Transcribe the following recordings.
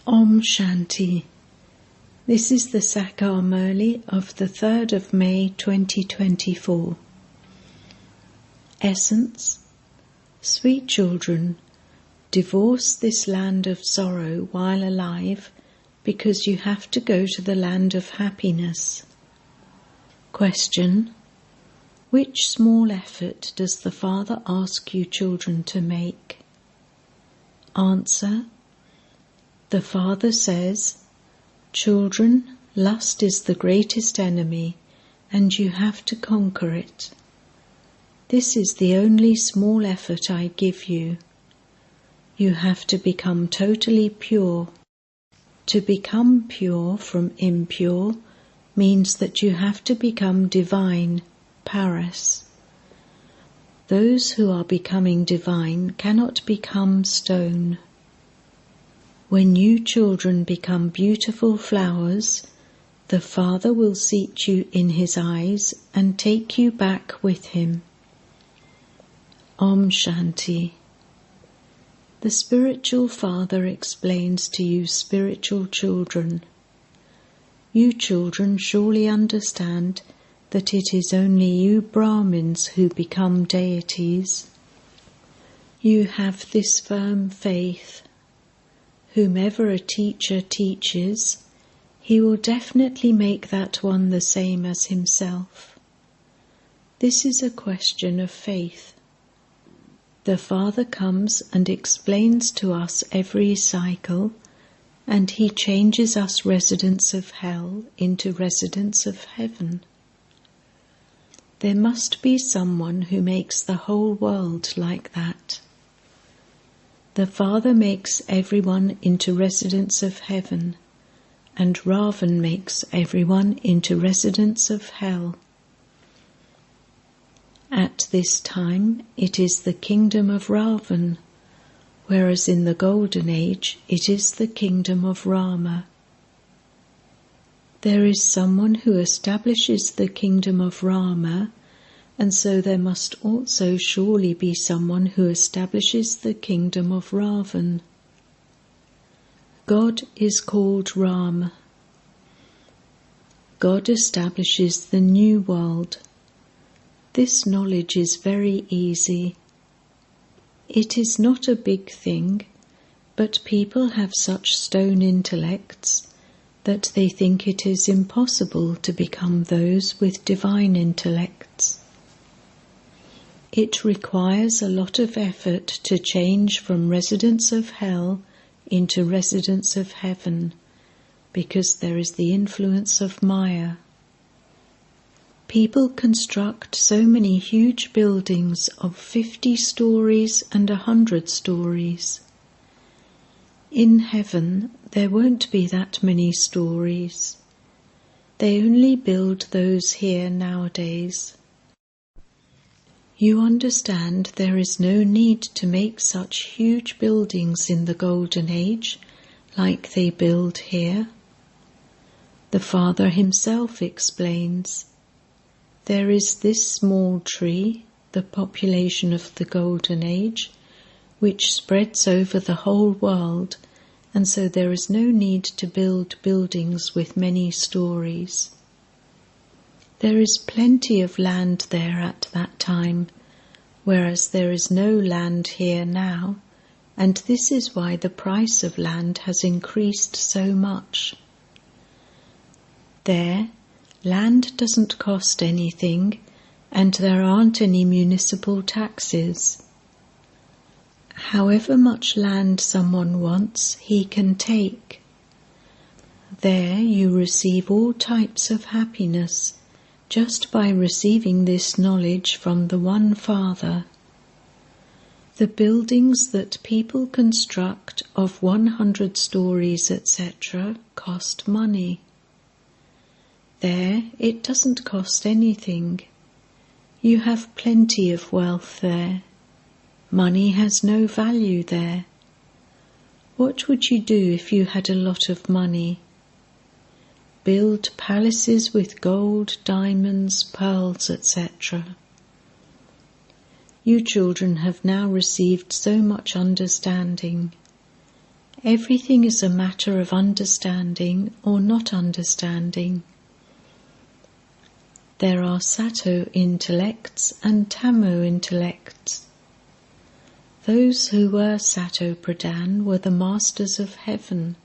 Om Shanti. This is the Sakar Murli of the 3rd of May 2024. Essence. Sweet children, divorce this land of sorrow while alive, because you have to go to the land of happiness. Question. Which small effort does the Father ask you children to make? Answer. The Father says, children, lust is the greatest enemy, and you have to conquer it. This is the only small effort I give you. You have to become totally pure. To become pure from impure means that you have to become divine, paras. Those who are becoming divine cannot become stone. When you children become beautiful flowers, the Father will seat you in His eyes and take you back with Him. Om Shanti. The spiritual Father explains to you spiritual children. You children surely understand that it is only you Brahmins who become deities. You have this firm faith. Whomever a teacher teaches, he will definitely make that one the same as himself. This is a question of faith. The Father comes and explains to us every cycle, and He changes us residents of hell into residents of heaven. There must be someone who makes the whole world like that. The Father makes everyone into residents of heaven, and Ravan makes everyone into residents of hell. At this time it is the kingdom of Ravan, whereas in the Golden Age it is the kingdom of Rama. There is someone who establishes the kingdom of Rama, and so there must also surely be someone who establishes the kingdom of Ravan. God is called Ram. God establishes the new world. This knowledge is very easy. It is not a big thing, but people have such stone intellects that they think it is impossible to become those with divine intellects. It requires a lot of effort to change from residents of hell into residents of heaven, because there is the influence of Maya. People construct so many huge buildings of 50 stories and 100 stories. In heaven, there won't be that many stories. They only build those here nowadays. You understand there is no need to make such huge buildings in the Golden Age like they build here. The Father himself explains, there is this small tree, the population of the Golden Age, which spreads over the whole world, and so there is no need to build buildings with many stories. There is plenty of land there at that time, whereas there is no land here now, and this is why the price of land has increased so much. There, land doesn't cost anything, and there aren't any municipal taxes. However much land someone wants, he can take. There you receive all types of happiness, just by receiving this knowledge from the one Father. The buildings that people construct of 100 stories, etc., cost money. There, it doesn't cost anything. You have plenty of wealth there. Money has no value there. What would you do if you had a lot of money? Build palaces with gold, diamonds, pearls, etc. You children have now received so much understanding. Everything is a matter of understanding or not understanding. There are Sato intellects and Tamo intellects. Those who were Sato Pradhan were the masters of heaven,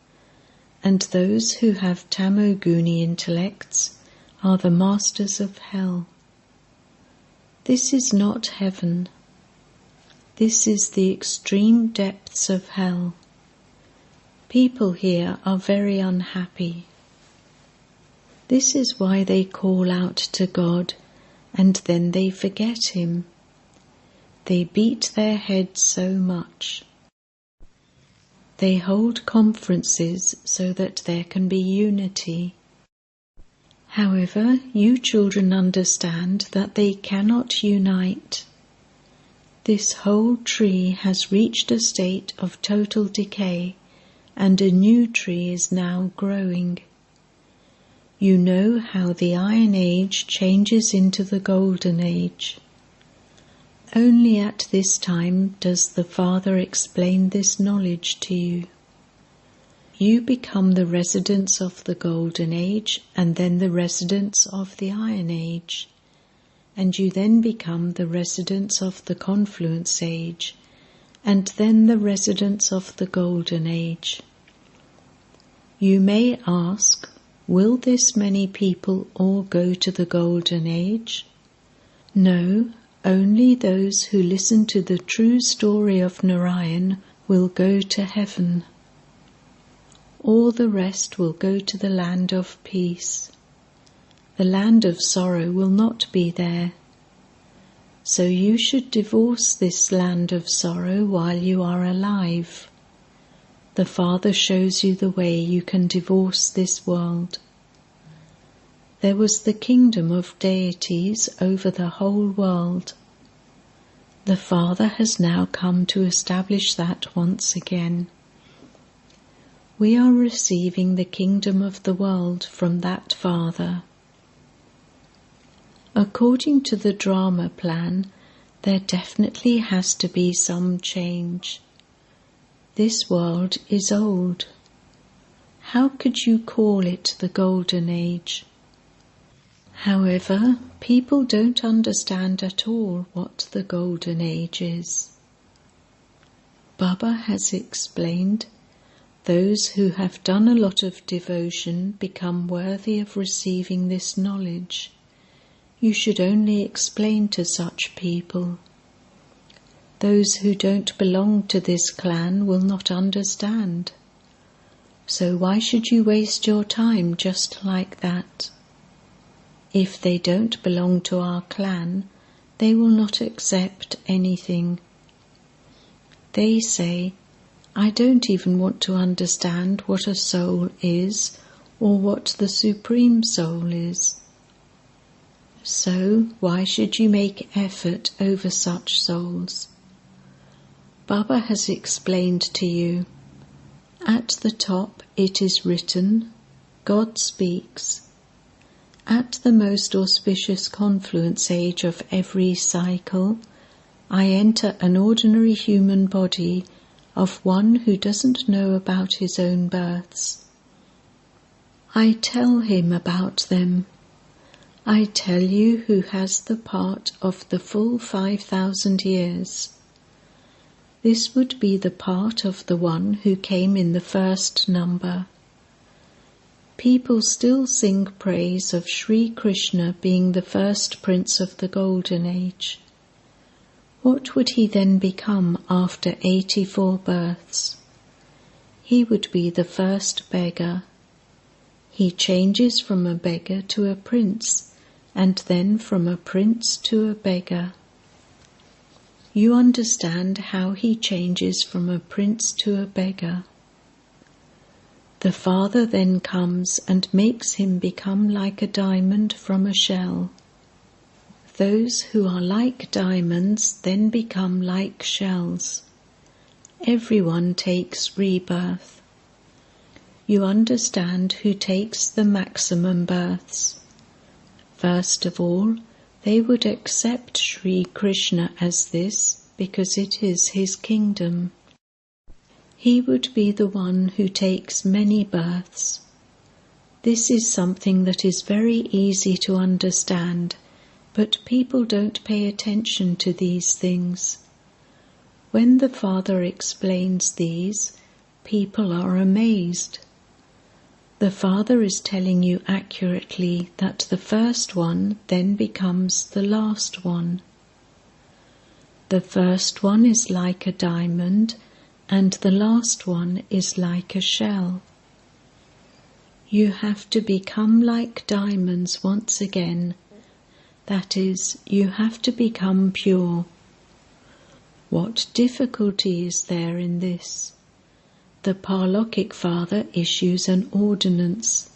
and those who have Tamoguni intellects are the masters of hell. This is not heaven. This is the extreme depths of hell. People here are very unhappy. This is why they call out to God, and then they forget Him. They beat their heads so much. They hold conferences so that there can be unity. However, you children understand that they cannot unite. This whole tree has reached a state of total decay, and a new tree is now growing. You know how the Iron Age changes into the Golden Age. Only at this time does the Father explain this knowledge to you. You become the residents of the Golden Age and then the residents of the Iron Age, and you then become the residents of the Confluence Age and then the residents of the Golden Age. You may ask, will this many people all go to the Golden Age? No, only those who listen to the true story of Narayan will go to heaven. All the rest will go to the land of peace. The land of sorrow will not be there. So you should divorce this land of sorrow while you are alive. The Father shows you the way you can divorce this world. There was the kingdom of deities over the whole world. The Father has now come to establish that once again. We are receiving the kingdom of the world from that Father. According to the drama plan, there definitely has to be some change. This world is old. How could you call it the Golden Age? However, people don't understand at all what the Golden Age is. Baba has explained, those who have done a lot of devotion become worthy of receiving this knowledge. You should only explain to such people. Those who don't belong to this clan will not understand. So why should you waste your time just like that? If they don't belong to our clan, they will not accept anything. They say, I don't even want to understand what a soul is or what the Supreme Soul is. So why should you make effort over such souls? Baba has explained to you. At the top it is written, God speaks. At the most auspicious confluence age of every cycle, I enter an ordinary human body of one who doesn't know about his own births. I tell him about them. I tell you who has the part of the full 5,000 years. This would be the part of the one who came in the first number. People still sing praise of Sri Krishna being the first prince of the Golden Age. What would he then become after 84 births? He would be the first beggar. He changes from a beggar to a prince, and then from a prince to a beggar. You understand how he changes from a prince to a beggar. The Father then comes and makes him become like a diamond from a shell. Those who are like diamonds then become like shells. Everyone takes rebirth. You understand who takes the maximum births. First of all, they would accept Sri Krishna as this because it is his kingdom. He would be the one who takes many births. This is something that is very easy to understand, but people don't pay attention to these things. When the Father explains these, people are amazed. The Father is telling you accurately that the first one then becomes the last one. The first one is like a diamond, and the last one is like a shell. You have to become like diamonds once again. That is, you have to become pure. What difficulty is there in this? The Parlokic Father issues an ordinance.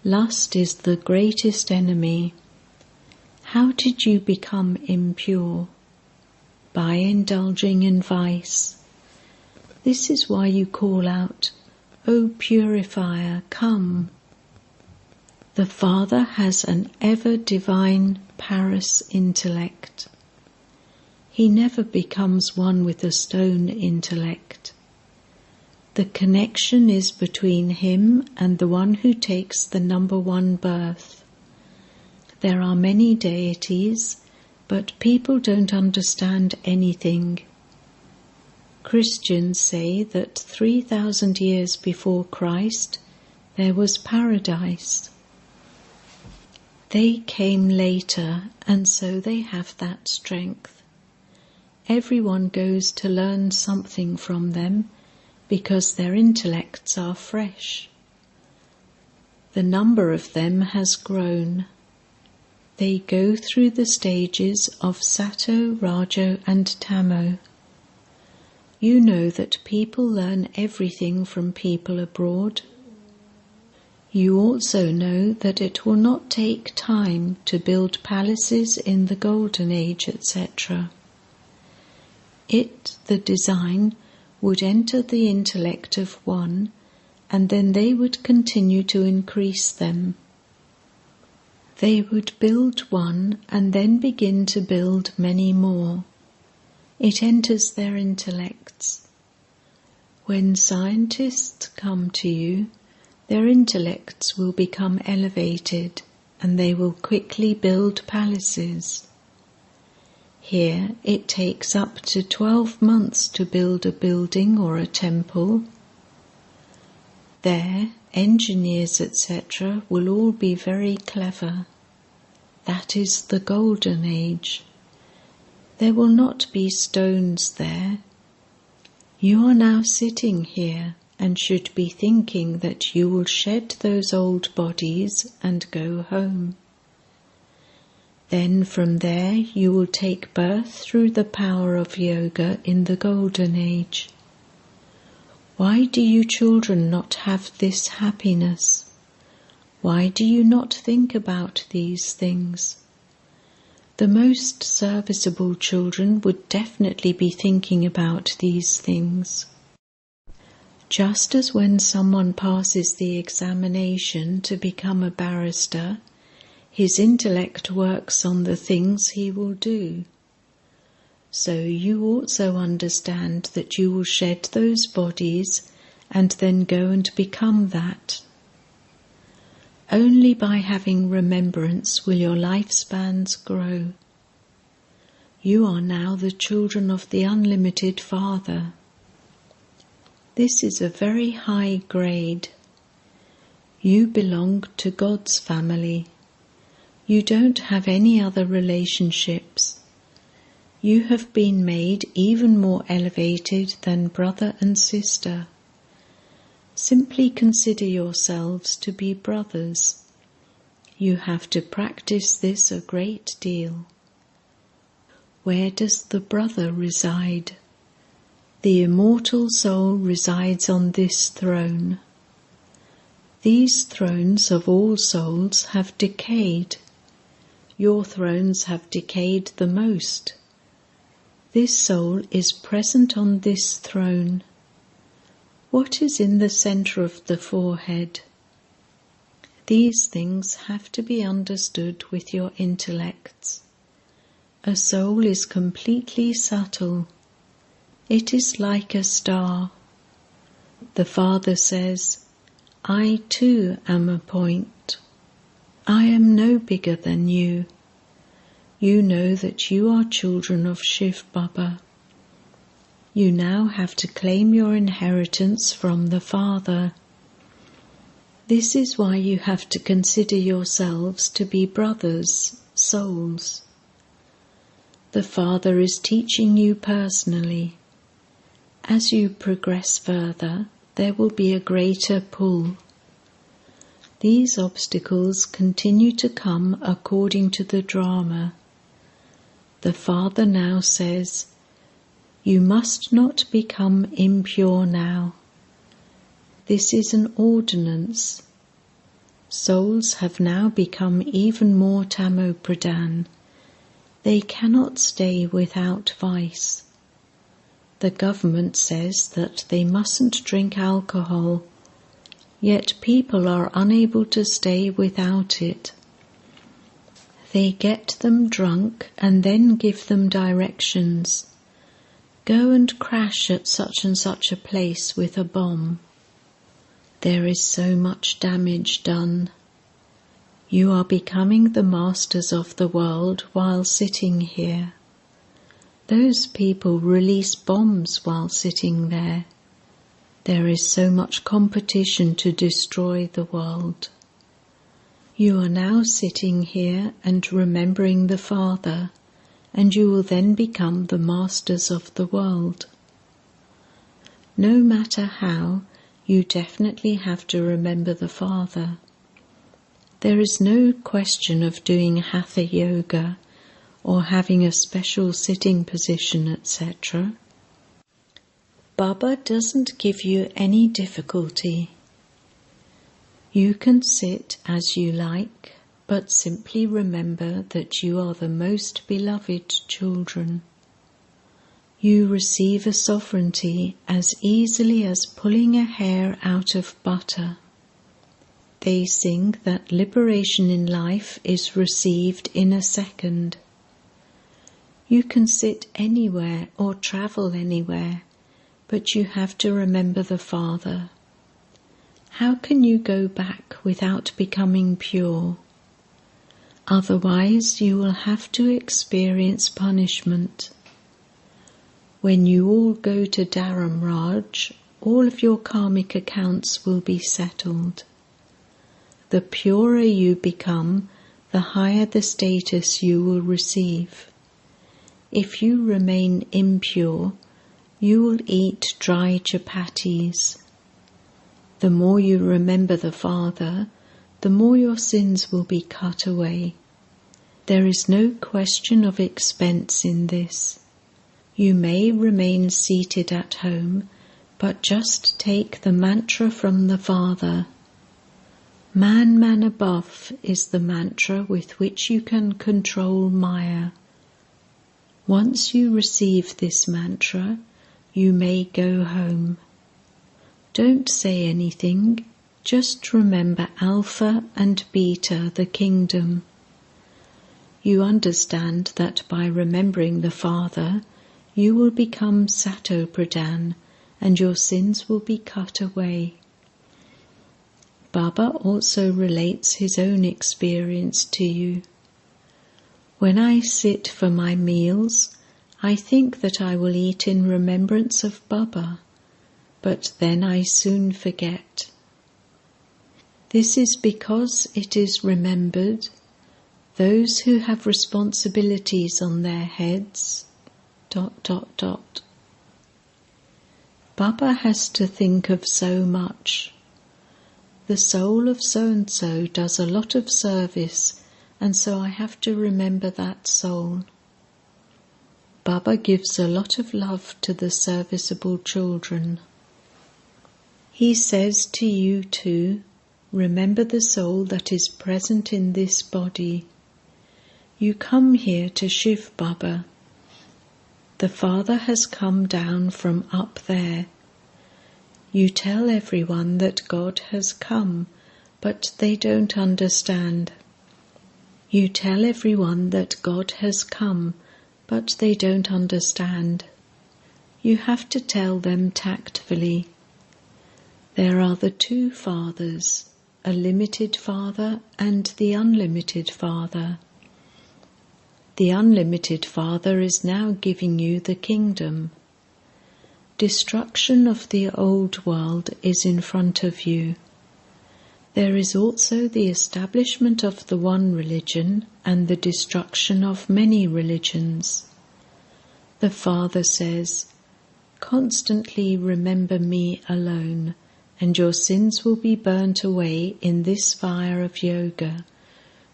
Lust is the greatest enemy. How did you become impure? By indulging in vice. This is why you call out, "O purifier, come." The Father has an ever-divine Paris intellect. He never becomes one with a stone intellect. The connection is between him and the one who takes the number one birth. There are many deities, but people don't understand anything. Christians say that 3,000 years before Christ there was paradise. They came later, and so they have that strength. Everyone goes to learn something from them, because their intellects are fresh. The number of them has grown. They go through the stages of Sato, Rajo and Tamo. You know that people learn everything from people abroad. You also know that it will not take time to build palaces in the Golden Age, etc. It, the design, would enter the intellect of one, and then they would continue to increase them. They would build one and then begin to build many more. It enters their intellects. When scientists come to you, their intellects will become elevated and they will quickly build palaces. Here it takes up to 12 months to build a building or a temple. There, engineers, etc. will all be very clever. That is the Golden Age. There will not be stones there. You are now sitting here and should be thinking that you will shed those old bodies and go home. Then from there you will take birth through the power of yoga in the Golden Age. Why do you children not have this happiness? Why do you not think about these things? The most serviceable children would definitely be thinking about these things. Just as when someone passes the examination to become a barrister, his intellect works on the things he will do. So you also understand that you will shed those bodies and then go and become that. Only by having remembrance will your lifespans grow. You are now the children of the unlimited Father. This is a very high grade. You belong to God's family. You don't have any other relationships. You have been made even more elevated than brother and sister. Simply consider yourselves to be brothers. You have to practice this a great deal. Where does the brother reside? The immortal soul resides on this throne. These thrones of all souls have decayed. Your thrones have decayed the most. This soul is present on this throne. What is in the center of the forehead? These things have to be understood with your intellects. A soul is completely subtle. It is like a star. The Father says, I too am a point. I am no bigger than you. You know that you are children of Shivbaba. You now have to claim your inheritance from the Father. This is why you have to consider yourselves to be brothers, souls. The Father is teaching you personally. As you progress further, there will be a greater pull. These obstacles continue to come according to the drama. The Father now says, you must not become impure now. This is an ordinance. Souls have now become even more tamopradhan. They cannot stay without vice. The government says that they mustn't drink alcohol, yet people are unable to stay without it. They get them drunk and then give them directions. Go and crash at such and such a place with a bomb. There is so much damage done. You are becoming the masters of the world while sitting here. Those people release bombs while sitting there. There is so much competition to destroy the world. You are now sitting here and remembering the Father, and you will then become the masters of the world. No matter how, you definitely have to remember the Father. There is no question of doing Hatha Yoga or having a special sitting position, etc. Baba doesn't give you any difficulty. You can sit as you like, but simply remember that you are the most beloved children. You receive a sovereignty as easily as pulling a hair out of butter. They sing that liberation in life is received in a second. You can sit anywhere or travel anywhere, but you have to remember the Father. How can you go back without becoming pure? Otherwise you will have to experience punishment. When you all go to Dharamraj, all of your karmic accounts will be settled. The purer you become, the higher the status you will receive. If you remain impure, you will eat dry chapatis. The more you remember the Father, the more your sins will be cut away. There is no question of expense in this. You may remain seated at home, but just take the mantra from the Father. Man, man above is the mantra with which you can control Maya. Once you receive this mantra, you may go home. Don't say anything, just remember Alpha and Beta, the kingdom. You understand that by remembering the Father, you will become Satopradhan and your sins will be cut away. Baba also relates his own experience to you. When I sit for my meals, I think that I will eat in remembrance of Baba, but then I soon forget. This is because it is remembered, those who have responsibilities on their heads, ... Baba has to think of so much. The soul of so-and-so does a lot of service, and so I have to remember that soul. Baba gives a lot of love to the serviceable children. He says to you too, remember the soul that is present in this body. You come here to Shivbaba. The Father has come down from up there. You tell everyone that God has come, but they don't understand. You tell everyone that God has come, but they don't understand. You have to tell them tactfully. There are the two fathers, a limited father and the unlimited father. The unlimited father is now giving you the kingdom. Destruction of the old world is in front of you. There is also the establishment of the one religion and the destruction of many religions. The Father says, "Constantly remember me alone, and your sins will be burnt away in this fire of yoga,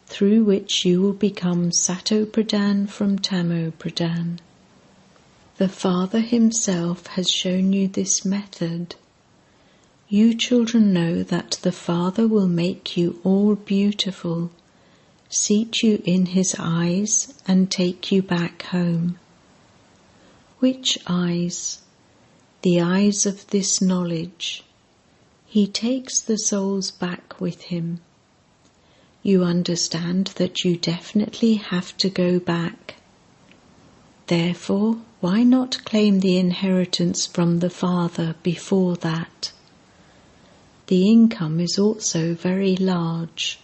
through which you will become Sato-Pradhan from Tamo-Pradhan." The Father himself has shown you this method. You children know that the Father will make you all beautiful, seat you in his eyes and take you back home. Which eyes? The eyes of this knowledge. He takes the souls back with him. You understand that you definitely have to go back. Therefore, why not claim the inheritance from the Father before that? The income is also very large.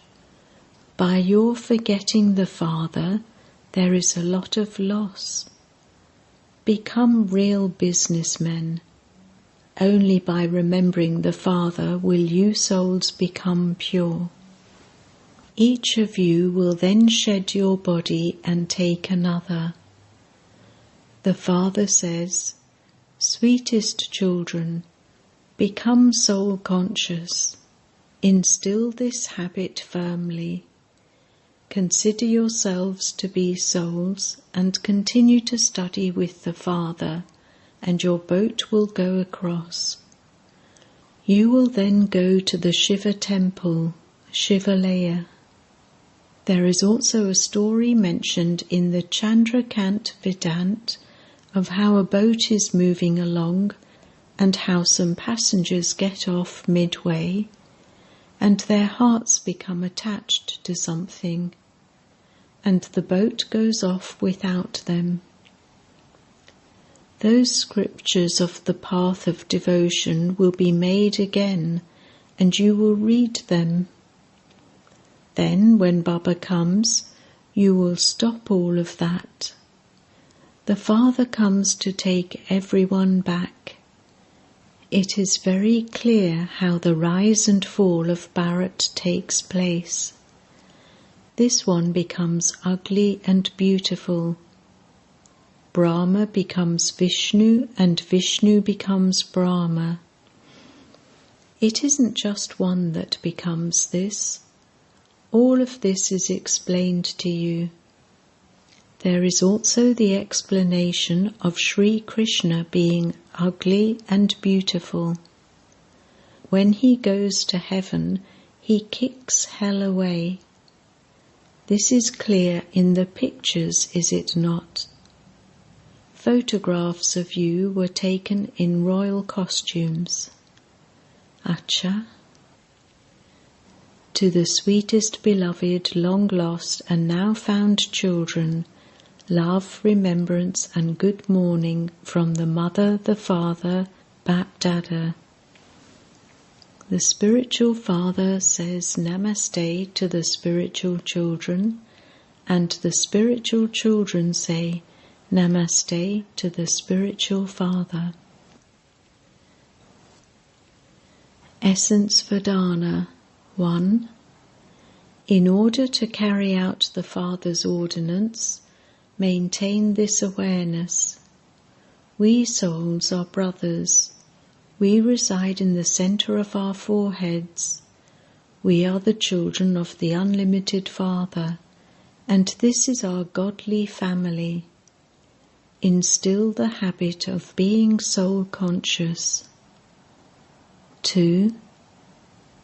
By your forgetting the Father, there is a lot of loss. Become real businessmen. Only by remembering the Father will you souls become pure. Each of you will then shed your body and take another. The Father says, "Sweetest children, become soul conscious. Instill this habit firmly. Consider yourselves to be souls and continue to study with the Father, and your boat will go across. You will then go to the Shiva temple, Shivalaya." There is also a story mentioned in the Chandrakant Vedant of how a boat is moving along and how some passengers get off midway and their hearts become attached to something, and the boat goes off without them. Those scriptures of the path of devotion will be made again, and you will read them. Then, when Baba comes, you will stop all of that. The Father comes to take everyone back. It is very clear how the rise and fall of Bharat takes place. This one becomes ugly and beautiful. Brahma becomes Vishnu and Vishnu becomes Brahma. It isn't just one that becomes this. All of this is explained to you. There is also the explanation of Sri Krishna being ugly and beautiful. When he goes to heaven, he kicks hell away. This is clear in the pictures, is it not? Photographs of you were taken in royal costumes. Acha. To the sweetest beloved, long lost and now found children, love, remembrance and good morning from the Mother, the Father, BapDada. The spiritual father says Namaste to the spiritual children, and the spiritual children say Namaste to the spiritual father. Essence Vedana 1. In order to carry out the Father's ordinance, maintain this awareness. We souls are brothers. We reside in the center of our foreheads. We are the children of the unlimited Father, and this is our godly family. Instill the habit of being soul conscious. 2.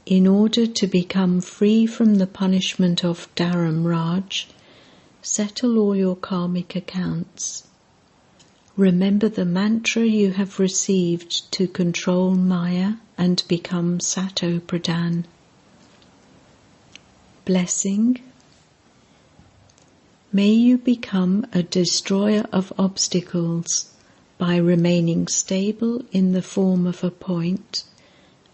In order to become free from the punishment of Dharam Raj, settle all your karmic accounts. Remember the mantra you have received to control Maya and become Sato-Pradhan. Blessing. May you become a destroyer of obstacles by remaining stable in the form of a point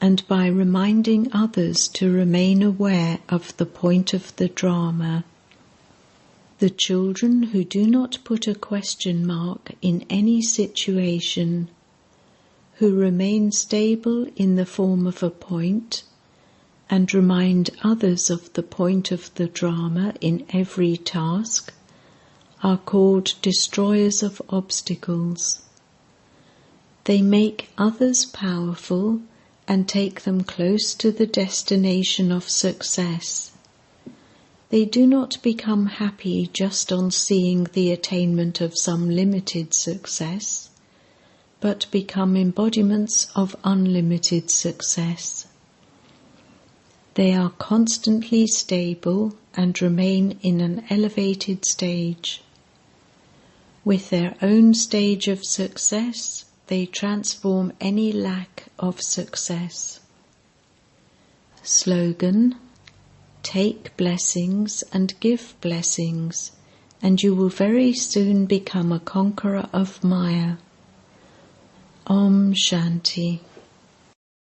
and by reminding others to remain aware of the point of the drama. The children who do not put a question mark in any situation, who remain stable in the form of a point, and remind others of the point of the drama in every task, are called destroyers of obstacles. They make others powerful and take them close to the destination of success. They do not become happy just on seeing the attainment of some limited success, but become embodiments of unlimited success. They are constantly stable and remain in an elevated stage. With their own stage of success, they transform any lack of success. Slogan: take blessings and give blessings, and you will very soon become a conqueror of Maya. Om Shanti.